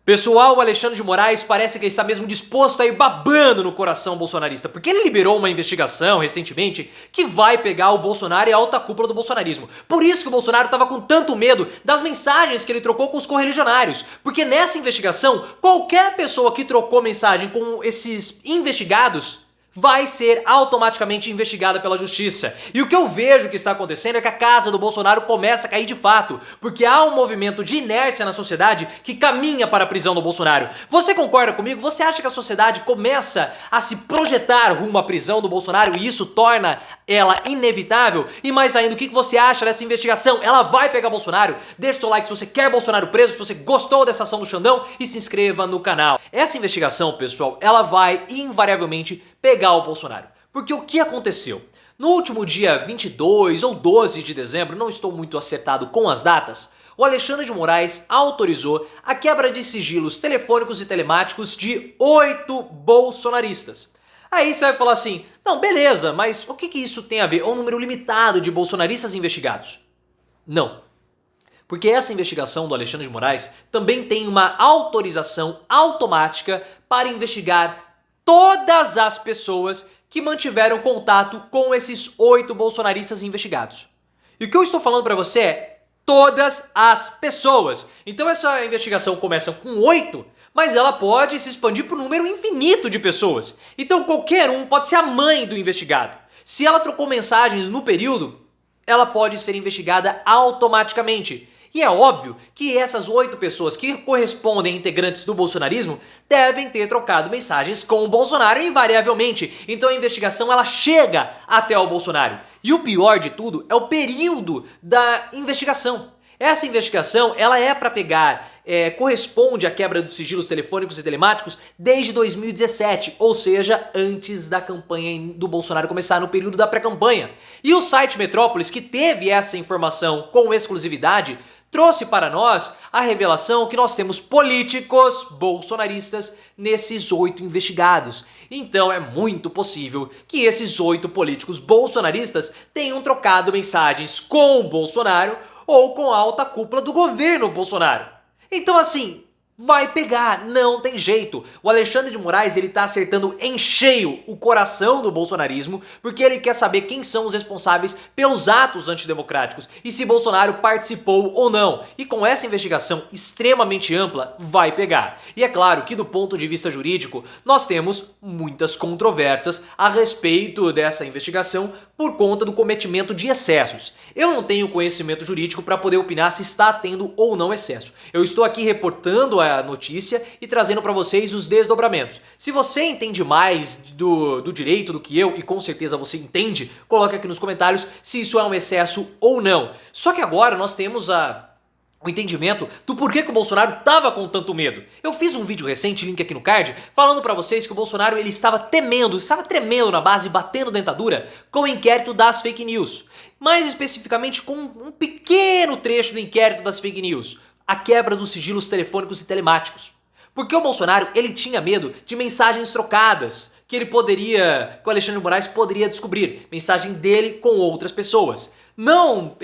Pessoal, o Alexandre de Moraes parece que está mesmo disposto a ir babando no coração bolsonarista, porque ele liberou uma investigação recentemente que vai pegar o Bolsonaro e a alta cúpula do bolsonarismo. Por isso que o Bolsonaro estava com tanto medo das mensagens que ele trocou com os correligionários, porque nessa investigação, qualquer pessoa que trocou mensagem com esses investigados vai ser automaticamente investigada pela justiça. E o que eu vejo que está acontecendo é que a casa do Bolsonaro começa a cair de fato, porque há um movimento de inércia na sociedade que caminha para a prisão do Bolsonaro. Você concorda comigo? Você acha que a sociedade começa a se projetar rumo à prisão do Bolsonaro e isso torna ela inevitável? E mais ainda, o que você acha dessa investigação? Ela vai pegar Bolsonaro? Deixa o seu like se você quer Bolsonaro preso, se você gostou dessa ação do Xandão e se inscreva no canal. Essa investigação, pessoal, ela vai invariavelmente pegar o Bolsonaro. Porque o que aconteceu? No último dia 22 ou 12 de dezembro, não estou muito acertado com as datas, o Alexandre de Moraes autorizou a quebra de sigilos telefônicos e telemáticos de 8 bolsonaristas. Aí você vai falar assim, não, beleza, mas o que isso tem a ver? É um número limitado de bolsonaristas investigados. Não. Porque essa investigação do Alexandre de Moraes também tem uma autorização automática para investigar todas as pessoas que mantiveram contato com esses 8 bolsonaristas investigados. E o que eu estou falando para você é todas as pessoas. Então essa investigação começa com 8, mas ela pode se expandir para um número infinito de pessoas. Então qualquer um pode ser a mãe do investigado. Se ela trocou mensagens no período, ela pode ser investigada automaticamente. E é óbvio que essas 8 pessoas que correspondem a integrantes do bolsonarismo devem ter trocado mensagens com o Bolsonaro invariavelmente. Então a investigação ela chega até o Bolsonaro. E o pior de tudo é o período da investigação. Essa investigação ela é para pegar, corresponde à quebra dos sigilos telefônicos e telemáticos desde 2017, ou seja, antes da campanha do Bolsonaro começar, no período da pré-campanha. E o site Metrópolis, que teve essa informação com exclusividade, trouxe para nós a revelação que nós temos políticos bolsonaristas nesses 8 investigados. Então é muito possível que esses 8 políticos bolsonaristas tenham trocado mensagens com o Bolsonaro ou com a alta cúpula do governo Bolsonaro. Então assim, vai pegar, não tem jeito. O Alexandre de Moraes ele tá acertando em cheio o coração do bolsonarismo porque ele quer saber quem são os responsáveis pelos atos antidemocráticos e se Bolsonaro participou ou não. E com essa investigação extremamente ampla, vai pegar. E é claro que do ponto de vista jurídico, nós temos muitas controvérsias a respeito dessa investigação por conta do cometimento de excessos. Eu não tenho conhecimento jurídico para poder opinar se está tendo ou não excesso. Eu estou aqui reportando a notícia e trazendo para vocês os desdobramentos. Se você entende mais do direito do que eu, e com certeza você entende, coloque aqui nos comentários se isso é um excesso ou não. Só que agora nós temos o entendimento do porquê que o Bolsonaro estava com tanto medo. Eu fiz um vídeo recente, link aqui no card, falando pra vocês que o Bolsonaro ele estava tremendo na base, batendo dentadura com o inquérito das fake news. Mais especificamente com um pequeno trecho do inquérito das fake news, a quebra dos sigilos telefônicos e telemáticos. Porque o Bolsonaro ele tinha medo de mensagens trocadas que o Alexandre de Moraes poderia descobrir, mensagem dele com outras pessoas. Não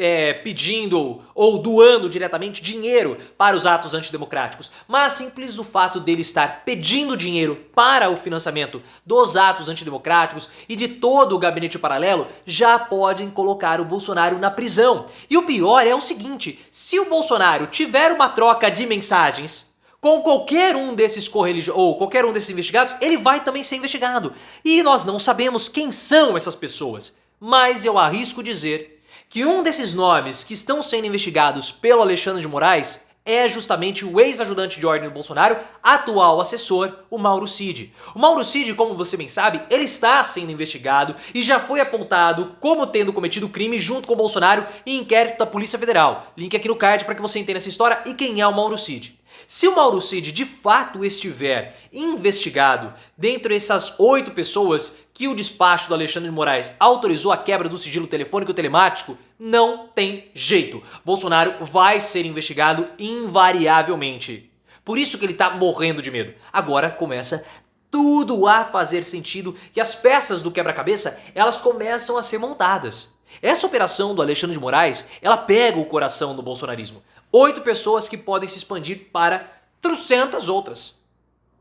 pedindo ou doando diretamente dinheiro para os atos antidemocráticos, mas simples do fato dele estar pedindo dinheiro para o financiamento dos atos antidemocráticos e de todo o gabinete paralelo, já podem colocar o Bolsonaro na prisão. E o pior é o seguinte, se o Bolsonaro tiver uma troca de mensagens com qualquer um desses ou qualquer um desses investigados, ele vai também ser investigado. E nós não sabemos quem são essas pessoas, mas eu arrisco dizer que um desses nomes que estão sendo investigados pelo Alexandre de Moraes é justamente o ex-ajudante de ordem do Bolsonaro, atual assessor, o Mauro Cid. O Mauro Cid, como você bem sabe, ele está sendo investigado e já foi apontado como tendo cometido crime junto com o Bolsonaro em inquérito da Polícia Federal. Link aqui no card para que você entenda essa história e quem é o Mauro Cid. Se o Mauro Cid de fato estiver investigado dentro dessas 8 pessoas que o despacho do Alexandre de Moraes autorizou a quebra do sigilo telefônico e telemático, não tem jeito. Bolsonaro vai ser investigado invariavelmente. Por isso que ele tá morrendo de medo. Agora começa tudo a fazer sentido e as peças do quebra-cabeça, elas começam a ser montadas. Essa operação do Alexandre de Moraes, ela pega o coração do bolsonarismo. 8 pessoas que podem se expandir para trocentas outras.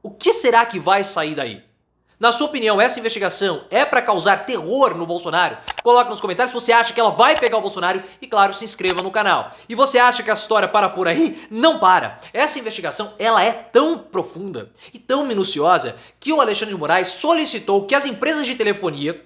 O que será que vai sair daí? Na sua opinião, essa investigação é para causar terror no Bolsonaro? Coloca nos comentários se você acha que ela vai pegar o Bolsonaro e, claro, se inscreva no canal. E você acha que a história para por aí? Não para! Essa investigação, ela é tão profunda e tão minuciosa que o Alexandre de Moraes solicitou que as empresas de telefonia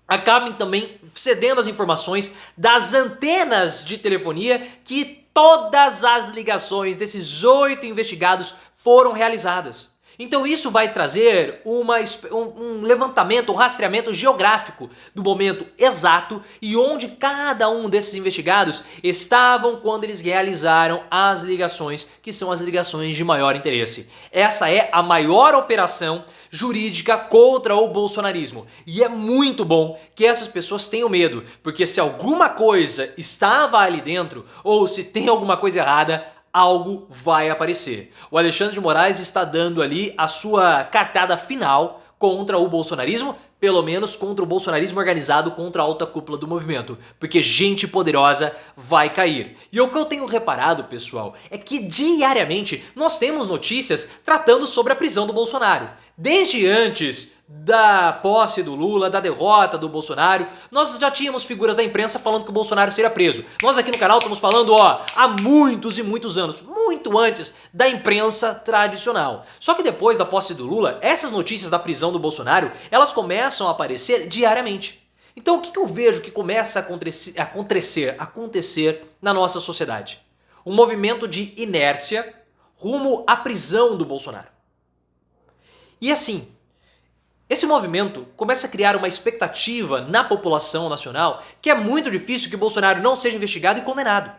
acabem também cedendo as informações das antenas de telefonia que todas as ligações desses 8 investigados foram realizadas. Então isso vai trazer um levantamento, um rastreamento geográfico do momento exato e onde cada um desses investigados estavam quando eles realizaram as ligações, que são as ligações de maior interesse. Essa é a maior operação jurídica contra o bolsonarismo. E é muito bom que essas pessoas tenham medo, porque se alguma coisa estava ali dentro, ou se tem alguma coisa errada, algo vai aparecer. O Alexandre de Moraes está dando ali a sua cartada final contra o bolsonarismo, pelo menos contra o bolsonarismo organizado, contra a alta cúpula do movimento, porque gente poderosa vai cair. E o que eu tenho reparado, pessoal, é que diariamente nós temos notícias tratando sobre a prisão do Bolsonaro. Desde antes da posse do Lula, da derrota do Bolsonaro, nós já tínhamos figuras da imprensa falando que o Bolsonaro seria preso. Nós aqui no canal estamos falando, há muitos e muitos anos, muito antes da imprensa tradicional. Só que depois da posse do Lula, essas notícias da prisão do Bolsonaro, elas começam a aparecer diariamente. Então o que eu vejo que começa a acontecer na nossa sociedade? Um movimento de inércia rumo à prisão do Bolsonaro. E assim, esse movimento começa a criar uma expectativa na população nacional que é muito difícil que Bolsonaro não seja investigado e condenado.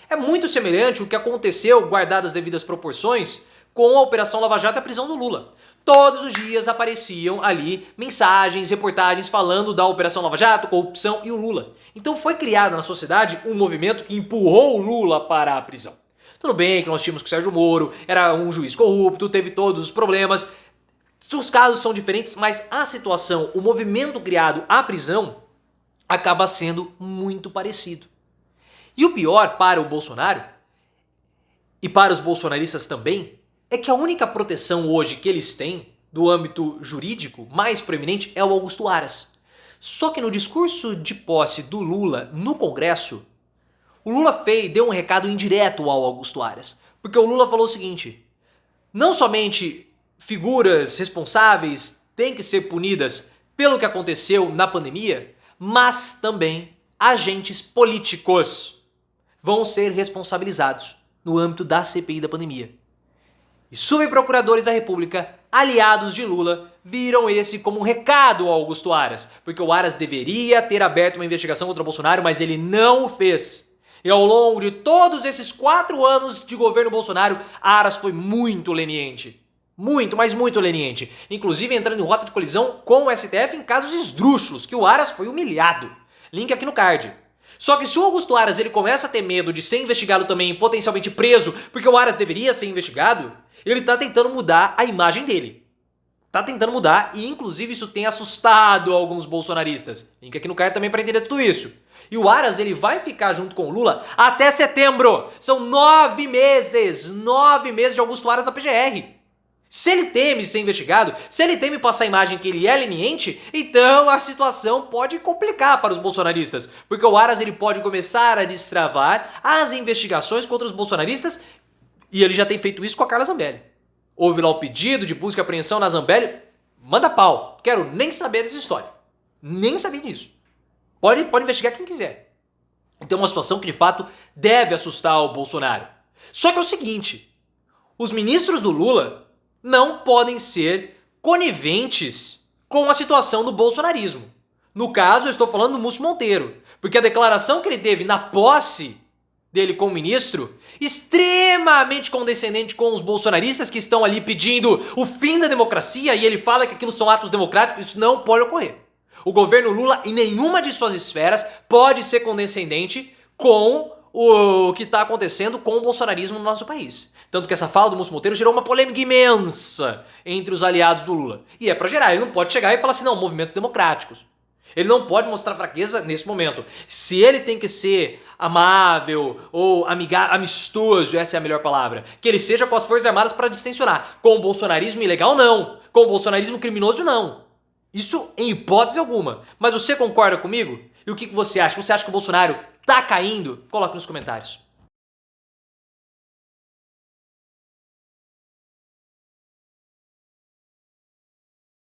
É muito semelhante ao que aconteceu, guardadas as devidas proporções, com a Operação Lava Jato e a prisão do Lula. Todos os dias apareciam ali mensagens, reportagens falando da Operação Lava Jato, corrupção e o Lula. Então foi criado na sociedade um movimento que empurrou o Lula para a prisão. Tudo bem que nós tínhamos que o Sérgio Moro era um juiz corrupto, teve todos os problemas. Os casos são diferentes, mas a situação, o movimento criado à prisão acaba sendo muito parecido. E o pior para o Bolsonaro, e para os bolsonaristas também, é que a única proteção hoje que eles têm, do âmbito jurídico, mais proeminente, é o Augusto Aras. Só que no discurso de posse do Lula no Congresso, o Lula deu um recado indireto ao Augusto Aras. Porque o Lula falou o seguinte: não somente figuras responsáveis têm que ser punidas pelo que aconteceu na pandemia, mas também agentes políticos vão ser responsabilizados no âmbito da CPI da pandemia. E subprocuradores da República, aliados de Lula, viram esse como um recado ao Augusto Aras, porque o Aras deveria ter aberto uma investigação contra o Bolsonaro, mas ele não o fez. E ao longo de todos esses 4 anos de governo Bolsonaro, Aras foi muito leniente. Muito, mas muito leniente. Inclusive entrando em rota de colisão com o STF em casos esdrúxulos, que o Aras foi humilhado. Link aqui no card. Só que se o Augusto Aras ele começa a ter medo de ser investigado também e potencialmente preso, porque o Aras deveria ser investigado, ele tá tentando mudar a imagem dele. Tá tentando mudar e inclusive isso tem assustado alguns bolsonaristas. Link aqui no card também para entender tudo isso. E o Aras ele vai ficar junto com o Lula até setembro. São 9 meses. 9 meses de Augusto Aras na PGR. Se ele teme ser investigado, se ele teme passar a imagem que ele é leniente, então a situação pode complicar para os bolsonaristas. Porque o Aras ele pode começar a destravar as investigações contra os bolsonaristas e ele já tem feito isso com a Carla Zambelli. Houve lá o pedido de busca e apreensão na Zambelli, manda pau, quero nem saber dessa história. Nem saber disso. Pode investigar quem quiser. Então é uma situação que de fato deve assustar o Bolsonaro. Só que é o seguinte, os ministros do Lula não podem ser coniventes com a situação do bolsonarismo. No caso, eu estou falando do Múcio Monteiro, porque a declaração que ele teve na posse dele como ministro, extremamente condescendente com os bolsonaristas que estão ali pedindo o fim da democracia, e ele fala que aquilo são atos democráticos, isso não pode ocorrer. O governo Lula, em nenhuma de suas esferas, pode ser condescendente com o que está acontecendo com o bolsonarismo no nosso país. Tanto que essa fala do Múcio Monteiro gerou uma polêmica imensa entre os aliados do Lula. E é pra gerar, ele não pode chegar e falar assim, não, movimentos democráticos. Ele não pode mostrar fraqueza nesse momento. Se ele tem que ser amável ou amistoso, essa é a melhor palavra, que ele seja com as Forças Armadas para distensionar. Com o bolsonarismo ilegal, não. Com o bolsonarismo criminoso, não. Isso em hipótese alguma. Mas você concorda comigo? E o que você acha? Você acha que o Bolsonaro tá caindo? Coloque nos comentários.